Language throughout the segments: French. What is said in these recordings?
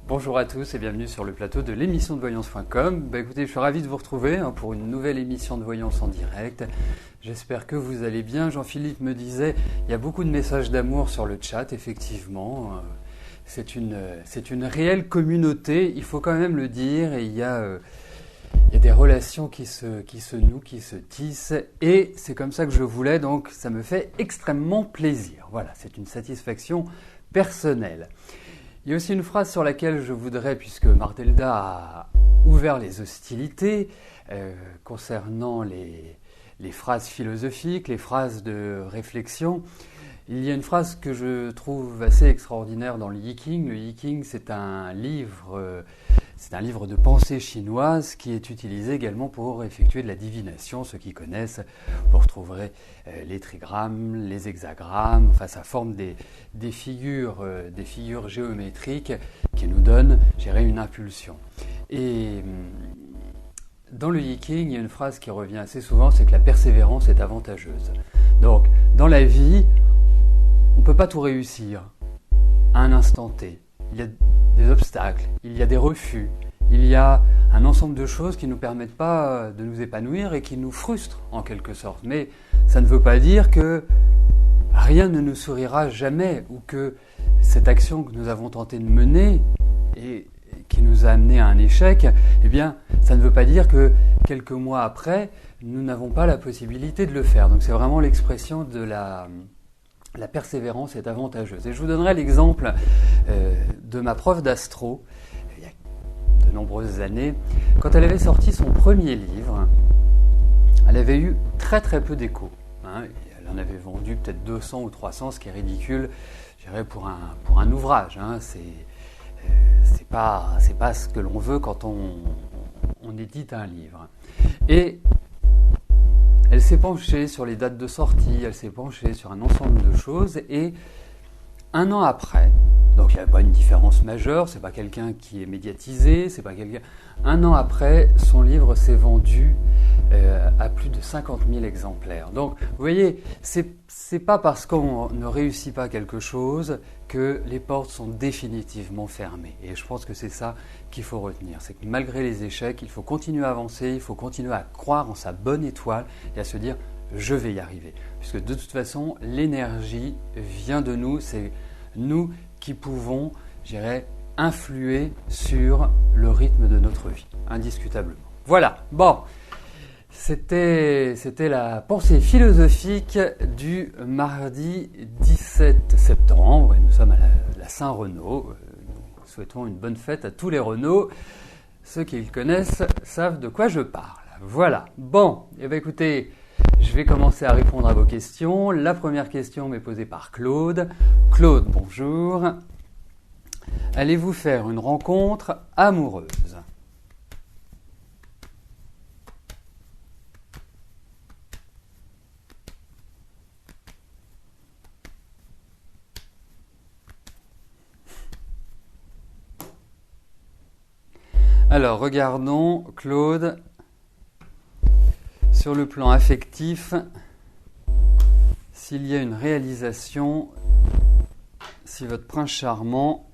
Bonjour à tous et bienvenue sur le plateau de l'émission de voyance.com. Écoutez, je suis ravi de vous retrouver pour une nouvelle émission de voyance en direct. J'espère que vous allez bien. Jean-Philippe me disait, il y a beaucoup de messages d'amour sur le chat, effectivement. C'est une réelle communauté, il faut quand même le dire, et il y a des relations qui se nouent, qui se tissent, et c'est comme ça que je voulais, donc ça me fait extrêmement plaisir. Voilà, c'est une satisfaction personnelle. Il y a aussi une phrase sur laquelle je voudrais, puisque Martelda a ouvert les hostilités concernant les phrases philosophiques, les phrases de réflexion. Il y a une phrase que je trouve assez extraordinaire dans le Yiking. Le Yiking, c'est un livre de pensée chinoise qui est utilisé également pour effectuer de la divination. Ceux qui connaissent, vous retrouverez les trigrammes, les hexagrammes. Enfin, ça forme des figures géométriques qui nous donnent, je dirais, une impulsion. Et dans le Yiking, il y a une phrase qui revient assez souvent, c'est que la persévérance est avantageuse. Donc, dans la vie, on ne peut pas tout réussir à un instant T. Il y a des obstacles, il y a des refus, il y a un ensemble de choses qui ne nous permettent pas de nous épanouir et qui nous frustrent en quelque sorte. Mais ça ne veut pas dire que rien ne nous sourira jamais ou que cette action que nous avons tenté de mener et qui nous a amené à un échec, eh bien, ça ne veut pas dire que quelques mois après, nous n'avons pas la possibilité de le faire. Donc c'est vraiment l'expression de la persévérance est avantageuse. Et je vous donnerai l'exemple de ma prof d'astro, il y a de nombreuses années. Quand elle avait sorti son premier livre, elle avait eu très très peu d'écho. Elle en avait vendu peut-être 200 ou 300, ce qui est ridicule, je dirais, pour un ouvrage. C'est pas ce que l'on veut quand on édite un livre. Et elle s'est penchée sur les dates de sortie, elle s'est penchée sur un ensemble de choses et un an après, donc il n'y a pas une différence majeure, c'est pas quelqu'un qui est médiatisé, c'est pas quelqu'un. Un an après, son livre s'est vendu à plus de 50 000 exemplaires. Donc, vous voyez, c'est pas parce qu'on ne réussit pas quelque chose que les portes sont définitivement fermées. Et je pense que c'est ça qu'il faut retenir. C'est que malgré les échecs, il faut continuer à avancer, il faut continuer à croire en sa bonne étoile et à se dire « je vais y arriver ». Puisque de toute façon, l'énergie vient de nous, c'est nous qui pouvons, je dirais, influer sur le rythme de notre vie, indiscutablement. Voilà, bon. C'était la pensée philosophique du mardi 17 septembre. Et nous sommes à la Saint-Renaud. Nous souhaitons une bonne fête à tous les Renaud. Ceux qui le connaissent savent de quoi je parle. Voilà. Bon, eh bien écoutez, je vais commencer à répondre à vos questions. La première question m'est posée par Claude. Claude, bonjour. Allez-vous faire une rencontre amoureuse ? Alors, regardons, Claude, sur le plan affectif, s'il y a une réalisation, si votre prince charmant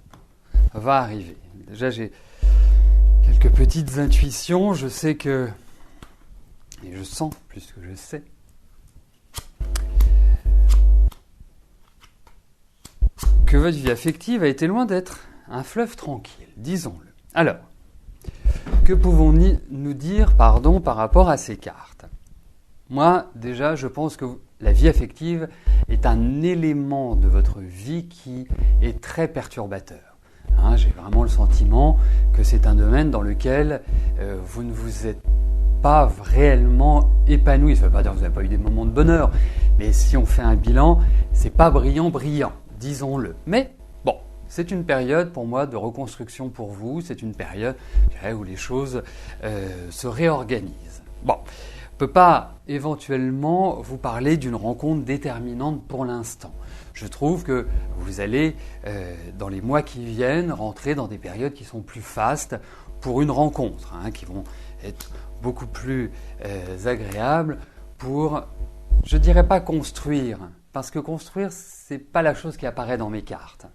va arriver. Déjà, j'ai quelques petites intuitions, je sais que, et je sens plus que je sais, que votre vie affective a été loin d'être un fleuve tranquille, disons-le. Alors, que pouvons-nous dire par rapport à ces cartes ? Moi, déjà, je pense que la vie affective est un élément de votre vie qui est très perturbateur. J'ai vraiment le sentiment que c'est un domaine dans lequel vous ne vous êtes pas réellement épanoui. Ça ne veut pas dire que vous n'avez pas eu des moments de bonheur, mais si on fait un bilan, c'est pas brillant, disons-le. Mais bon, c'est une période pour moi de reconstruction pour vous, c'est une période où les choses se réorganisent. Bon, on ne peut pas éventuellement vous parler d'une rencontre déterminante pour l'instant. Je trouve que vous allez, dans les mois qui viennent, rentrer dans des périodes qui sont plus fastes pour une rencontre, qui vont être beaucoup plus agréables pour, je ne dirais pas construire, parce que construire, ce n'est pas la chose qui apparaît dans mes cartes.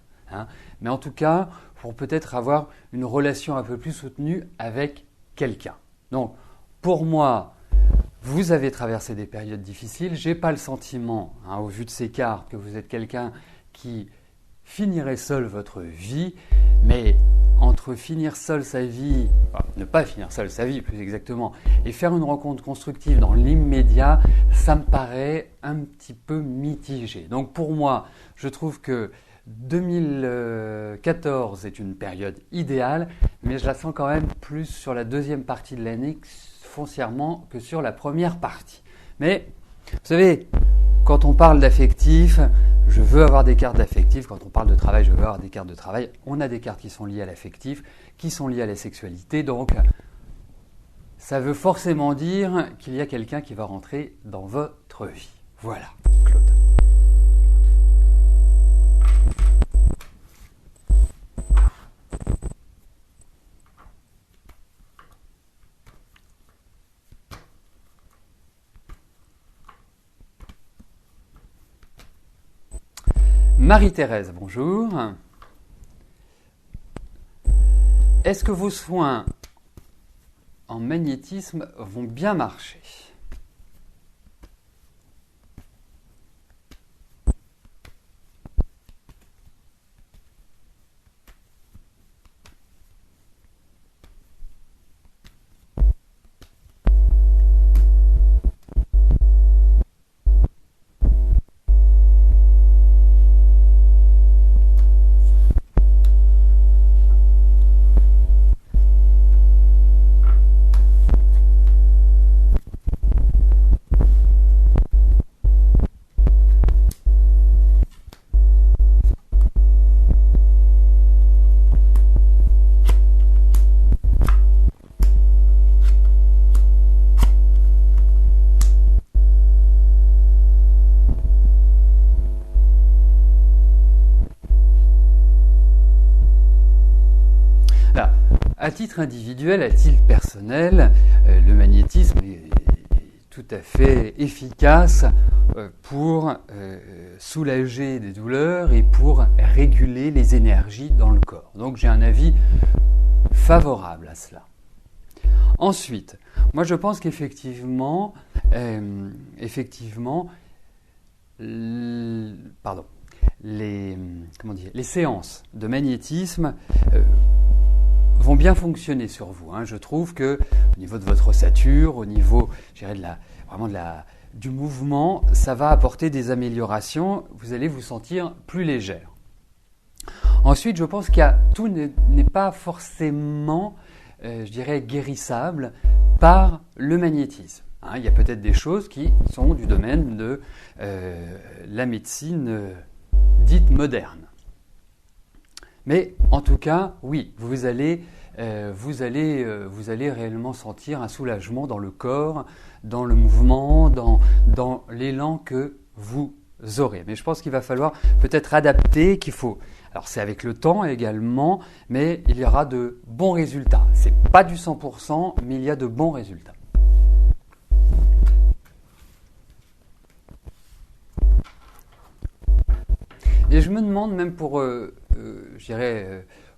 Mais en tout cas, pour peut-être avoir une relation un peu plus soutenue avec quelqu'un. Donc, pour moi, vous avez traversé des périodes difficiles. Je n'ai pas le sentiment, au vu de ces cartes, que vous êtes quelqu'un qui finirait seul votre vie, mais entre finir seul sa vie, enfin, ne pas finir seul sa vie plus exactement, et faire une rencontre constructive dans l'immédiat, ça me paraît un petit peu mitigé. Donc pour moi, je trouve que 2014 est une période idéale, mais je la sens quand même plus sur la deuxième partie de l'année foncièrement que sur la première partie. Mais vous savez, quand on parle d'affectif, je veux avoir des cartes d'affectif. Quand on parle de travail, je veux avoir des cartes de travail. On a des cartes qui sont liées à l'affectif, qui sont liées à la sexualité. Donc, ça veut forcément dire qu'il y a quelqu'un qui va rentrer dans votre vie. Voilà, Claude. Marie-Thérèse, bonjour. Est-ce que vos soins en magnétisme vont bien marcher ? Là, à titre individuel, à titre personnel, le magnétisme est tout à fait efficace pour soulager des douleurs et pour réguler les énergies dans le corps. Donc j'ai un avis favorable à cela. Ensuite, moi je pense qu'effectivement, les séances de magnétisme vont bien fonctionner sur vous. Je trouve que au niveau de votre ossature, au niveau, je dirais, du mouvement, ça va apporter des améliorations. Vous allez vous sentir plus légère. Ensuite, je pense tout n'est pas forcément, je dirais, guérissable par le magnétisme. Il y a peut-être des choses qui sont du domaine de la médecine dite moderne. Mais en tout cas, oui, vous allez réellement sentir un soulagement dans le corps, dans le mouvement, dans l'élan que vous aurez. Mais je pense qu'il va falloir peut-être adapter, alors c'est avec le temps également, mais il y aura de bons résultats. Ce n'est pas du 100%, mais il y a de bons résultats. Et je me demande même pour,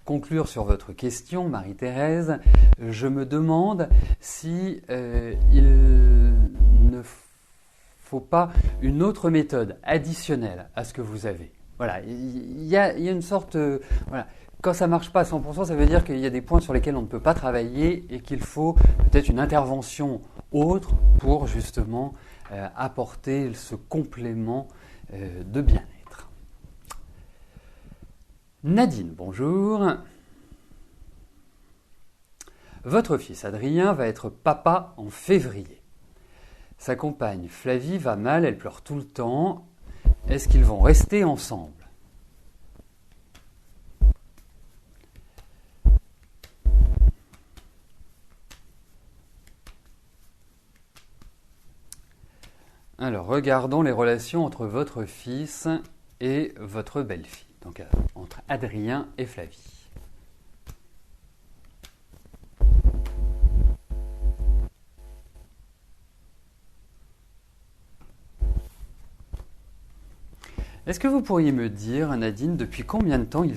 conclure sur votre question, Marie-Thérèse, je me demande si il ne faut pas une autre méthode additionnelle à ce que vous avez. Voilà, il y a une sorte... voilà. Quand ça ne marche pas à 100%, ça veut dire qu'il y a des points sur lesquels on ne peut pas travailler et qu'il faut peut-être une intervention autre pour justement apporter ce complément de bien-être. Nadine, bonjour. Votre fils Adrien va être papa en février. Sa compagne Flavie va mal, elle pleure tout le temps. Est-ce qu'ils vont rester ensemble ? Alors, regardons les relations entre votre fils et votre belle-fille, donc entre Adrien et Flavie. Est-ce que vous pourriez me dire, Nadine, depuis combien de temps ils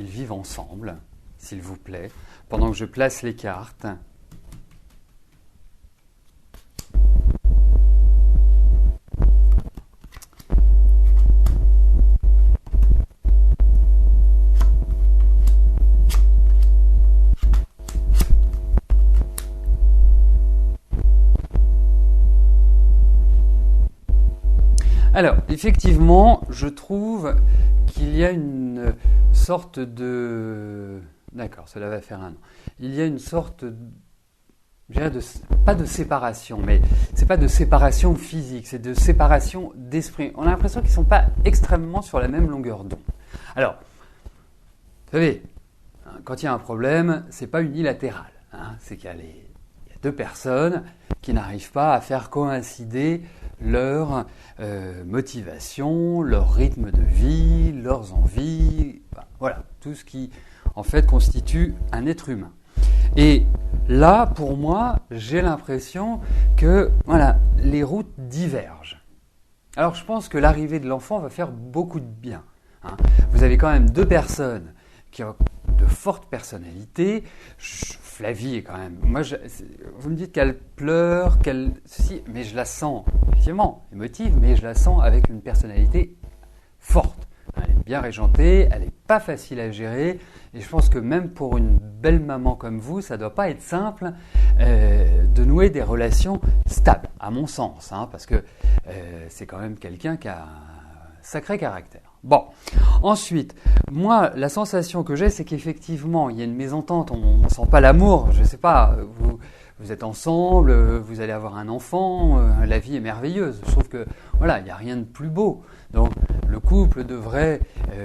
vivent ensemble, s'il vous plaît, pendant que je place les cartes? Alors, effectivement, je trouve qu'il y a une sorte de... D'accord, cela va faire un an. Il y a une sorte, je dirais pas de séparation, mais c'est pas de séparation physique, c'est de séparation d'esprit. On a l'impression qu'ils ne sont pas extrêmement sur la même longueur d'onde. Alors, vous savez, quand il y a un problème, c'est pas unilatéral. C'est qu'il y a deux personnes qui n'arrivent pas à faire coïncider leur motivation, leur rythme de vie, leurs envies, voilà, tout ce qui en fait constitue un être humain. Et là, pour moi, j'ai l'impression que voilà, les routes divergent. Alors je pense que l'arrivée de l'enfant va faire beaucoup de bien. Vous avez quand même deux personnes qui ont de fortes personnalités. Flavie est quand même... vous me dites qu'elle pleure, mais je la sens, effectivement, émotive, mais je la sens avec une personnalité forte. Elle est bien régentée, elle n'est pas facile à gérer, et je pense que même pour une belle maman comme vous, ça ne doit pas être simple de nouer des relations stables, à mon sens, parce que c'est quand même quelqu'un qui a un sacré caractère. Bon, ensuite, moi, la sensation que j'ai, c'est qu'effectivement, il y a une mésentente, on ne sent pas l'amour, je ne sais pas, vous êtes ensemble, vous allez avoir un enfant, la vie est merveilleuse. Je trouve que, voilà, il n'y a rien de plus beau. Donc, le couple devrait,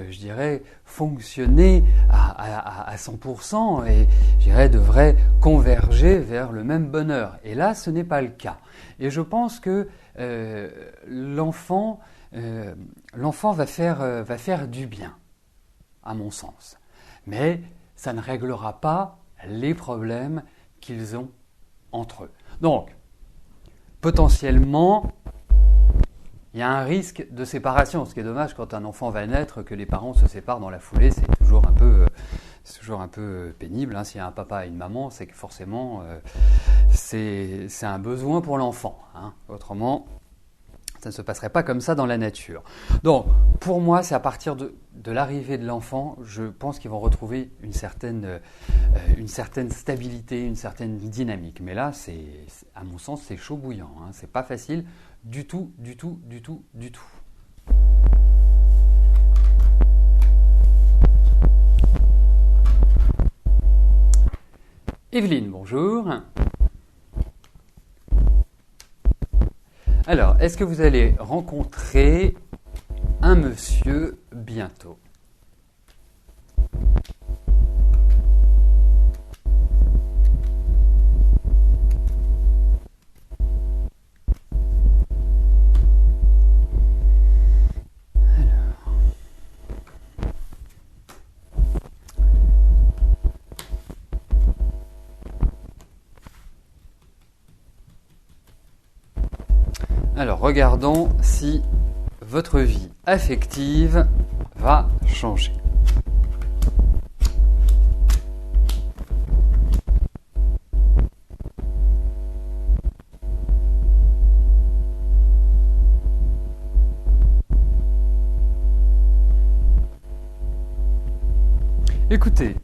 je dirais, fonctionner à 100% et, je dirais, devrait converger vers le même bonheur. Et là, ce n'est pas le cas. Et je pense que l'enfant va faire du bien, à mon sens. Mais ça ne réglera pas les problèmes qu'ils ont entre eux. Donc, potentiellement, il y a un risque de séparation. Ce qui est dommage quand un enfant va naître, que les parents se séparent dans la foulée, c'est toujours un peu pénible. S'il y a un papa et une maman, c'est que forcément, c'est un besoin pour l'enfant. Autrement, ça ne se passerait pas comme ça dans la nature. Donc, pour moi, c'est à partir de l'arrivée de l'enfant, je pense qu'ils vont retrouver une certaine stabilité, une certaine dynamique. Mais là, à mon sens, c'est chaud bouillant. C'est pas facile du tout, du tout, du tout, du tout. Evelyne, bonjour. Alors, est-ce que vous allez rencontrer un monsieur bientôt? Alors, regardons si votre vie affective va changer. Écoutez,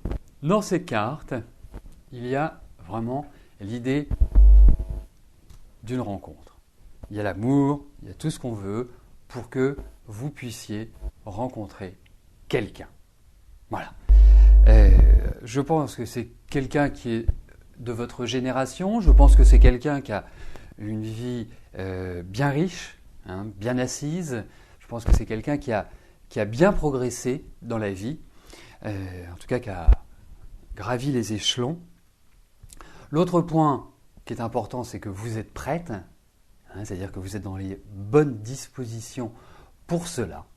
dans ces cartes, il y a vraiment l'idée d'une rencontre. Il y a l'amour, il y a tout ce qu'on veut pour que vous puissiez rencontrer quelqu'un. Voilà. Je pense que c'est quelqu'un qui est de votre génération. Je pense que c'est quelqu'un qui a une vie bien riche, bien assise. Je pense que c'est quelqu'un qui a bien progressé dans la vie. En tout cas, qui a gravi les échelons. L'autre point qui est important, c'est que vous êtes prête. C'est-à-dire que vous êtes dans les bonnes dispositions pour cela.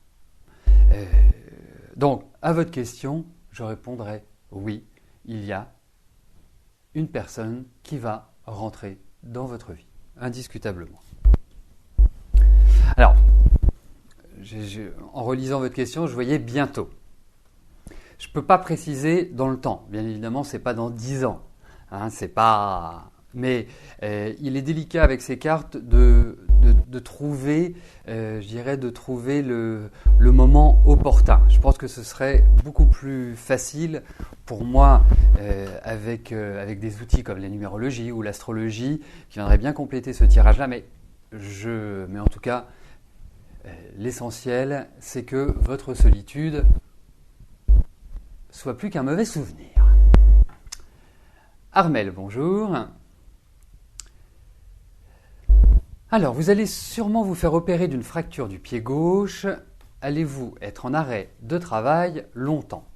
Donc, à votre question, je répondrai oui, il y a une personne qui va rentrer dans votre vie, indiscutablement. Alors, en relisant votre question, je voyais bientôt. Je ne peux pas préciser dans le temps. Bien évidemment, ce n'est pas dans 10 ans. Hein, c'est pas... Mais il est délicat avec ces cartes de trouver, je dirais, de trouver le moment opportun. Je pense que ce serait beaucoup plus facile pour moi avec des outils comme la numérologie ou l'astrologie qui viendraient bien compléter ce tirage-là. Mais en tout cas, l'essentiel, c'est que votre solitude soit plus qu'un mauvais souvenir. Armel, bonjour. Alors, vous allez sûrement vous faire opérer d'une fracture du pied gauche. Allez-vous être en arrêt de travail longtemps?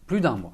Plus d'1 mois.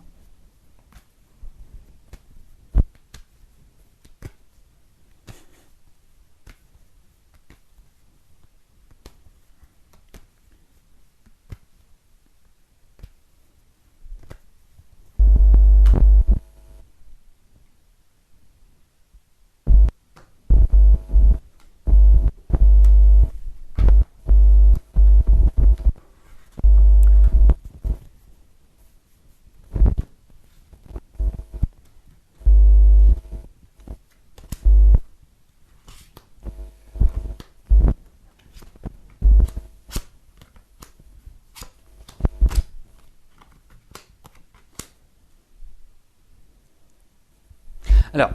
Alors,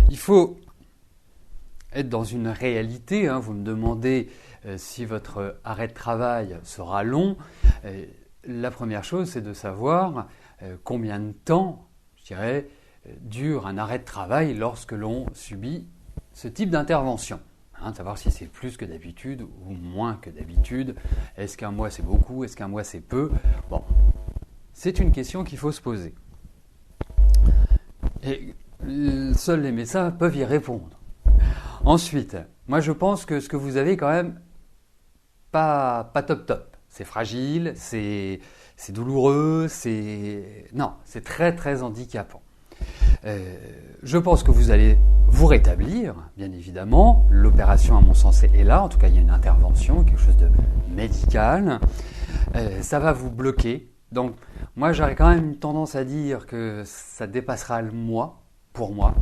il faut être dans une réalité. Vous me demandez si votre arrêt de travail sera long. La première chose, c'est de savoir combien de temps, je dirais, dure un arrêt de travail lorsque l'on subit ce type d'intervention. Savoir si c'est plus que d'habitude ou moins que d'habitude. Est-ce qu'un mois c'est beaucoup? Est-ce qu'un mois c'est peu? Bon, c'est une question qu'il faut se poser. Et seuls les médecins peuvent y répondre. Ensuite, moi je pense que ce que vous avez quand même pas top. C'est fragile, c'est douloureux, c'est très très handicapant. Je pense que vous allez vous rétablir, bien évidemment. L'opération, à mon sens, est là. En tout cas, il y a une intervention, quelque chose de médical. Ça va vous bloquer. Donc, moi, j'aurais quand même une tendance à dire que ça dépassera le mois, pour moi.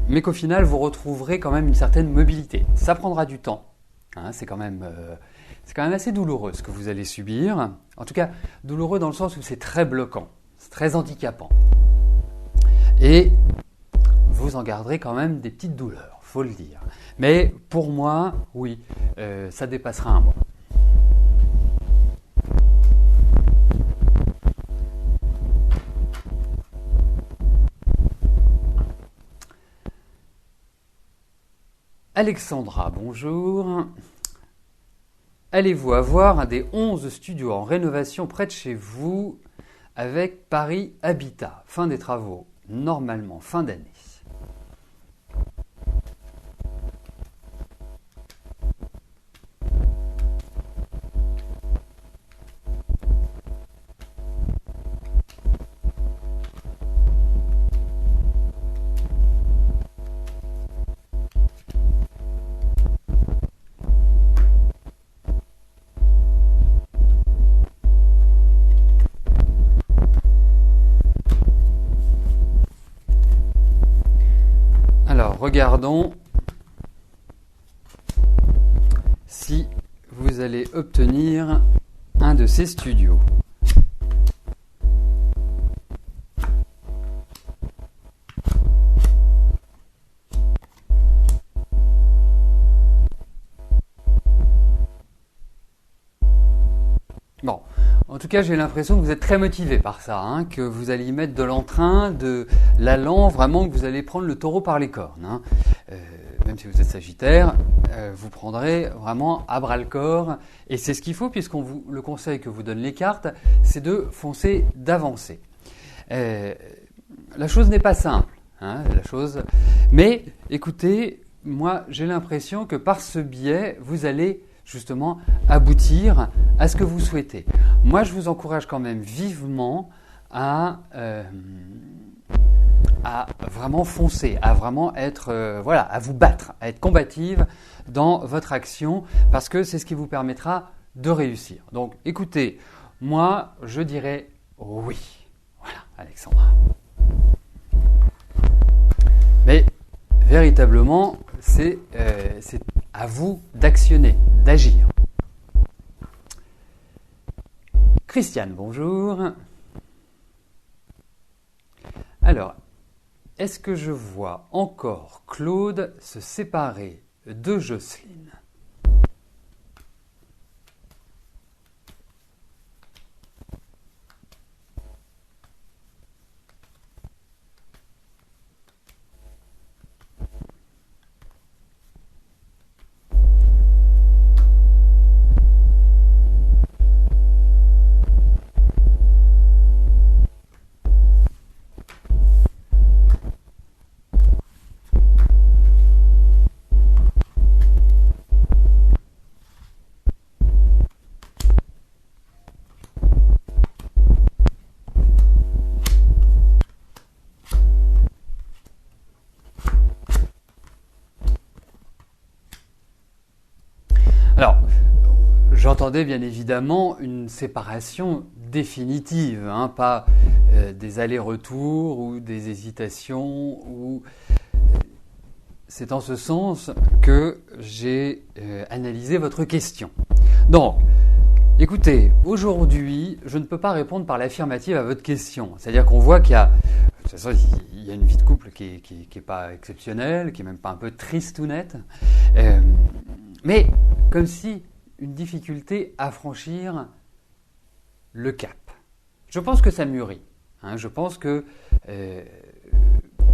Mais qu'au final, vous retrouverez quand même une certaine mobilité. Ça prendra du temps. C'est quand même assez douloureux ce que vous allez subir. En tout cas, douloureux dans le sens où c'est très bloquant. C'est très handicapant. Et vous en garderez quand même des petites douleurs, faut le dire. Mais pour moi, oui, ça dépassera 1 mois. Alexandra, bonjour. Allez-vous avoir un des 11 studios en rénovation près de chez vous avec Paris Habitat? Fin des travaux, normalement fin d'année. Alors, regardons si vous allez obtenir un de ces studios. Bon, en tout cas, j'ai l'impression que vous êtes très motivé par ça, que vous allez y mettre de l'entrain, de l'allant, vraiment que vous allez prendre le taureau par les cornes. Même si vous êtes Sagittaire, vous prendrez vraiment à bras le corps. Et c'est ce qu'il faut, le conseil que vous donnent les cartes, c'est de foncer, d'avancer. La chose n'est pas simple, mais écoutez, moi j'ai l'impression que par ce biais, vous allez justement aboutir à ce que vous souhaitez. Moi, je vous encourage quand même vivement à à vraiment foncer, à vraiment être, à vous battre, à être combative dans votre action, parce que c'est ce qui vous permettra de réussir. Donc, écoutez, moi, je dirais oui. Voilà, Alexandra. Mais véritablement, c'est à vous d'actionner, d'agir. Christiane, bonjour. Alors, est-ce que je vois encore Claude se séparer de Jocelyne ? Alors, j'entendais bien évidemment une séparation définitive, pas des allers-retours ou des hésitations. C'est en ce sens que j'ai analysé votre question. Donc, écoutez, aujourd'hui, je ne peux pas répondre par l'affirmative à votre question. C'est-à-dire qu'on voit qu'il y a, de toute façon, il y a une vie de couple qui est pas exceptionnelle, qui est même pas un peu triste ou nette. Mais comme si une difficulté à franchir le cap. Je pense que ça mûrit. Je pense que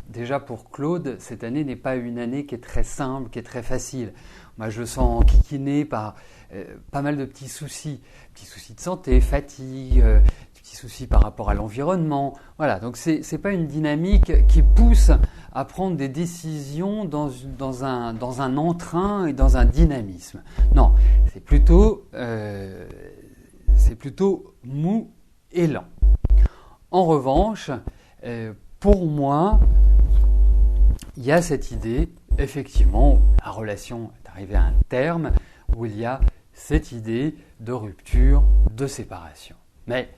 déjà pour Claude, cette année n'est pas une année qui est très simple, qui est très facile. Moi, je le sens enquiquiné par pas mal de petits soucis de santé, fatigue, petits soucis par rapport à l'environnement. Voilà, donc c'est pas une dynamique qui pousse à prendre des décisions dans un entrain et dans un dynamisme. Non, c'est plutôt mou et lent. En revanche, pour moi, il y a cette idée, effectivement, la relation est arrivée à un terme où il y a cette idée de rupture, de séparation. Mais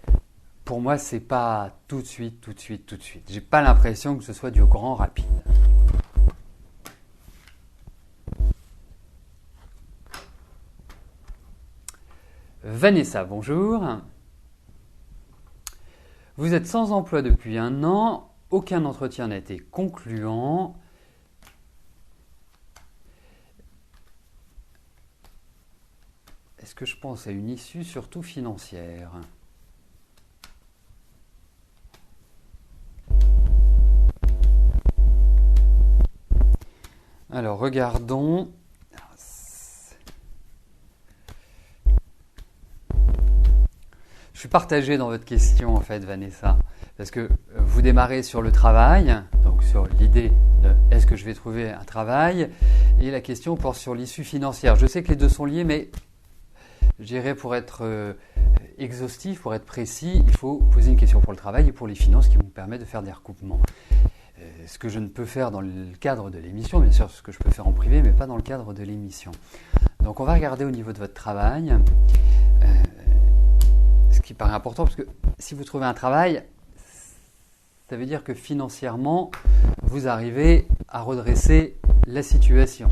pour moi, c'est pas tout de suite. J'ai pas l'impression que ce soit du grand rapide. Vanessa, bonjour. Vous êtes sans emploi depuis 1 an, aucun entretien n'a été concluant. Est-ce que je pense à une issue surtout financière ? Alors, regardons. Je suis partagé dans votre question, en fait, Vanessa, parce que vous démarrez sur le travail, donc sur l'idée de est-ce que je vais trouver un travail, et la question porte sur l'issue financière. Je sais que les deux sont liés, mais je dirais pour être exhaustif, pour être précis, il faut poser une question pour le travail et pour les finances qui vous permettent de faire des recoupements. Ce que je ne peux faire dans le cadre de l'émission, bien sûr, ce que je peux faire en privé, mais pas dans le cadre de l'émission. Donc on va regarder au niveau de votre travail, ce qui paraît important, parce que si vous trouvez un travail, ça veut dire que financièrement, vous arrivez à redresser la situation.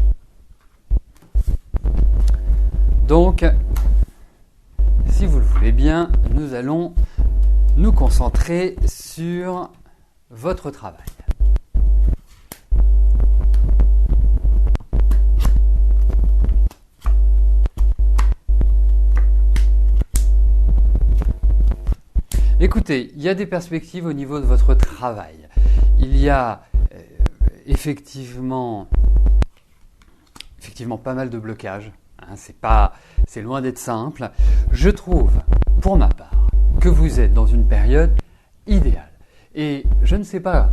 Donc, si vous le voulez bien, nous allons nous concentrer sur votre travail. Écoutez, il y a des perspectives au niveau de votre travail. Il y a effectivement pas mal de blocages. C'est loin d'être simple. Je trouve, pour ma part, que vous êtes dans une période idéale. Et je ne sais pas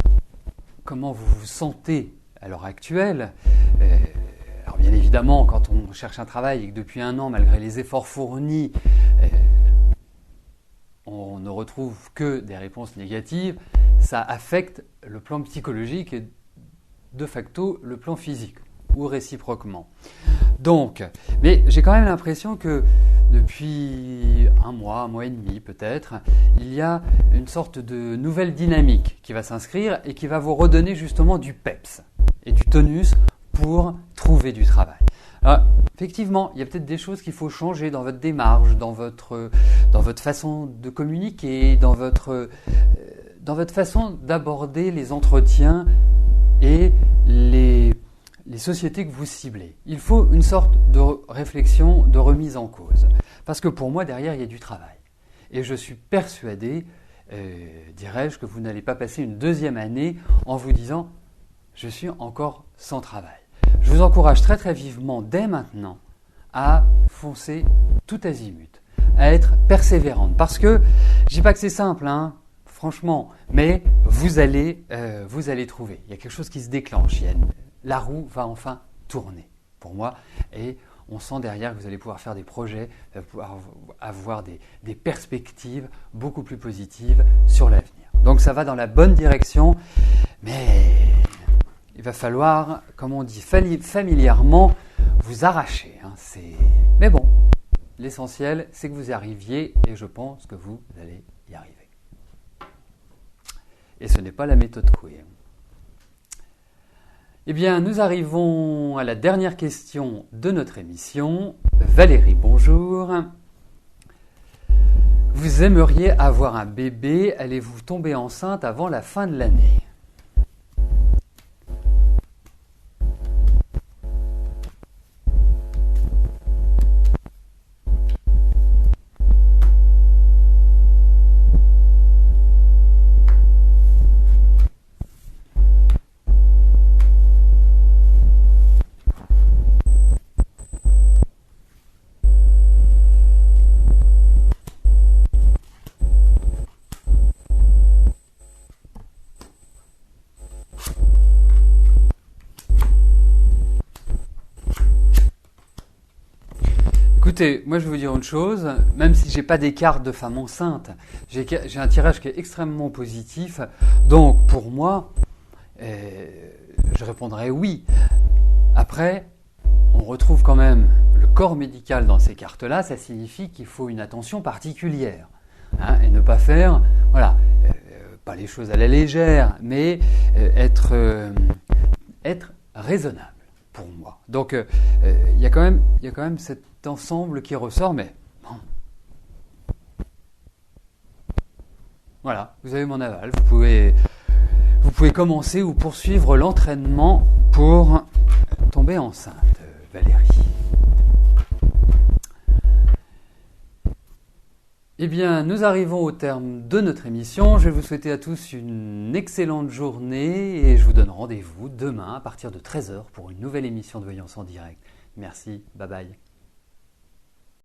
comment vous vous sentez à l'heure actuelle. Alors bien évidemment, quand on cherche un travail et que depuis 1 an, malgré les efforts fournis, on ne retrouve que des réponses négatives, ça affecte le plan psychologique et de facto le plan physique, ou réciproquement. Donc, mais j'ai quand même l'impression que depuis un mois et demi peut-être, il y a une sorte de nouvelle dynamique qui va s'inscrire et qui va vous redonner justement du peps et du tonus pour trouver du travail. Alors, effectivement, il y a peut-être des choses qu'il faut changer dans votre démarche, dans votre façon de communiquer, dans votre façon d'aborder les entretiens et les sociétés que vous ciblez. Il faut une sorte de réflexion, de remise en cause. Parce que pour moi, derrière, il y a du travail. Et je suis persuadé, dirais-je, que vous n'allez pas passer une deuxième année en vous disant « je suis encore sans travail ». Je vous encourage très très vivement, dès maintenant, à foncer tout azimut, à être persévérante. Parce que, je ne dis pas que c'est simple, hein, franchement, mais vous allez trouver. Il y a quelque chose qui se déclenche. La roue va enfin tourner pour moi et on sent derrière que vous allez pouvoir faire des projets, pouvoir avoir des perspectives beaucoup plus positives sur l'avenir. Donc ça va dans la bonne direction, mais il va falloir, comme on dit familièrement, vous arracher. Hein. Mais bon, l'essentiel c'est que vous y arriviez et je pense que vous allez y arriver. Et ce n'est pas la méthode Coué. Eh bien, nous arrivons à la dernière question de notre émission. Valérie, bonjour. Vous aimeriez avoir un bébé, allez-vous tomber enceinte avant la fin de l'année ? Écoutez, moi je vais vous dire une chose, même si j'ai pas des cartes de femme enceinte, j'ai un tirage qui est extrêmement positif, donc pour moi, je répondrai oui. Après, on retrouve quand même le corps médical dans ces cartes-là, ça signifie qu'il faut une attention particulière, hein, et ne pas faire, voilà, pas les choses à la légère, mais être raisonnable. Pour moi. Donc, il y a quand même cet ensemble qui ressort, mais bon. Voilà, vous avez mon aval. Vous pouvez commencer ou poursuivre l'entraînement pour tomber enceinte, Valérie. Eh bien, nous arrivons au terme de notre émission. Je vais vous souhaiter à tous une excellente journée et je vous donne rendez-vous demain à partir de 13h pour une nouvelle émission de Voyance en direct. Merci, bye bye.